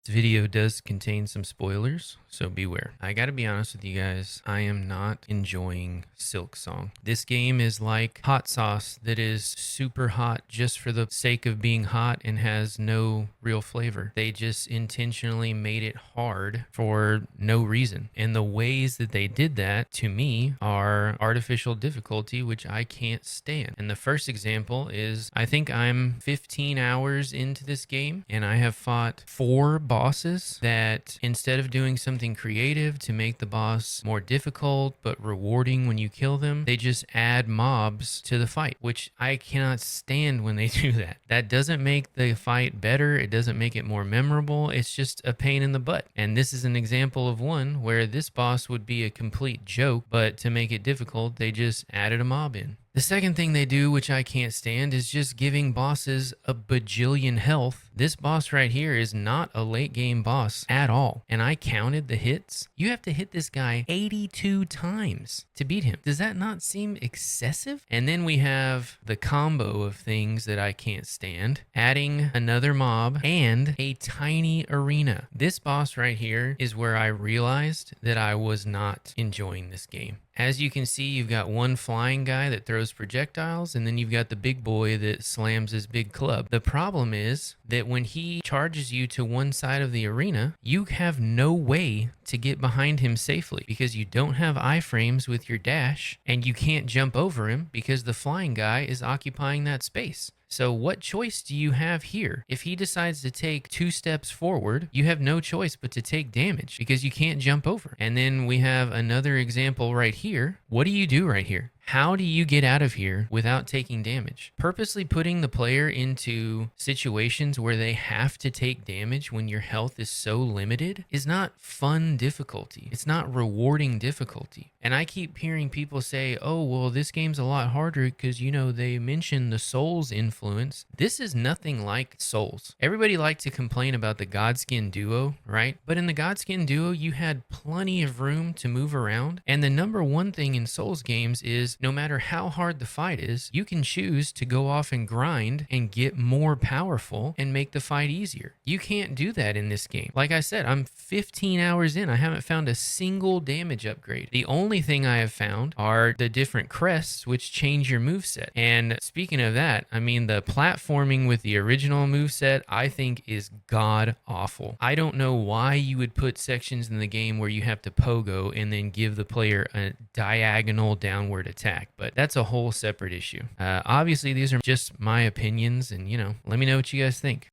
This video does contain some spoilers, so beware. I gotta be honest with you guys, I am not enjoying Silksong. This game is like hot sauce that is super hot just for the sake of being hot and has no real flavor. They just intentionally made it hard for no reason. And the ways that they did that, to me, are artificial difficulty, which I can't stand. And the first example is, I think I'm 15 hours into this game, and I have fought 4 bosses that, instead of doing something creative to make the boss more difficult but rewarding when you kill them, they just add mobs to the fight, which I cannot stand when they do that. That doesn't make the fight better. It doesn't make it more memorable. It's just a pain in the butt. And this is an example of one where this boss would be a complete joke, but to make it difficult, they just added a mob in. The second thing they do, which I can't stand, is just giving bosses a bajillion health. This boss right here is not a late game boss at all. And I counted the hits. You have to hit this guy 82 times to beat him. Does that not seem excessive? And then we have the combo of things that I can't stand. Adding another mob and a tiny arena. This boss right here is where I realized that I was not enjoying this game. As you can see, you've got one flying guy that throws projectiles, and then you've got the big boy that slams his big club. The problem is that when he charges you to one side of the arena, you have no way to get behind him safely because you don't have iframes with your dash, and you can't jump over him because the flying guy is occupying that space. So what choice do you have here? If he decides to take 2 steps forward, you have no choice but to take damage because you can't jump over. And then we have another example right here. What do you do right here? How do you get out of here without taking damage? Purposely putting the player into situations where they have to take damage when your health is so limited is not fun difficulty. It's not rewarding difficulty. And I keep hearing people say, oh, well, this game's a lot harder because, you know, they mention the Souls influence. This is nothing like Souls. Everybody liked to complain about the Godskin duo, right? But in the Godskin duo, you had plenty of room to move around. And the number one thing in Souls games is no matter how hard the fight is, you can choose to go off and grind and get more powerful and make the fight easier. You can't do that in this game. Like I said, I'm 15 hours in. I haven't found a single damage upgrade. The only thing I have found are the different crests, which change your moveset. And speaking of that, I mean, the platforming with the original moveset, I think is god awful. I don't know why you would put sections in the game where you have to pogo and then give the player a diagonal downward attack, but that's a whole separate issue. Obviously, these are just my opinions, and, you know, let me know what you guys think.